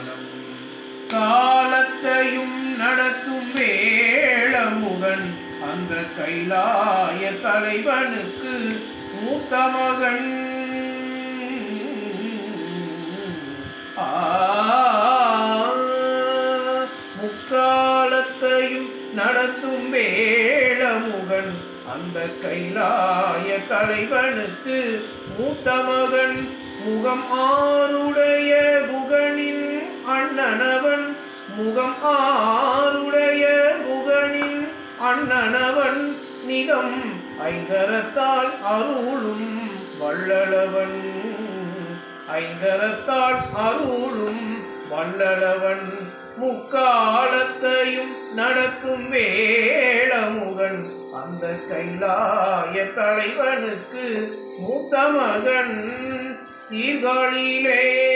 மனம். காலத்தையும் நடத்தும் வேளமுகன் அந்த கைலாய தலைவனுக்கு மூத்த மகன். முக்காலத்தையும் நடத்தும் வேளமுகன் அந்த கைலாய தலைவனுக்கு மூத்த மகன். முகம் ஆருடைய குகனின் அண்ணனவன். முகம் ஆருடைய குகனின் அண்ணனவன். நிகம் ஐங்கரத்தால் அருளும் வள்ளலவன். ஐங்கரத்தால் அருளும் வள்ளலவன். முக்காலத்தையும் நடத்தும் வேளமுகன் அந்த கைலாய தலைவனுக்கு மூத்த மகன். சீர்காழியிலே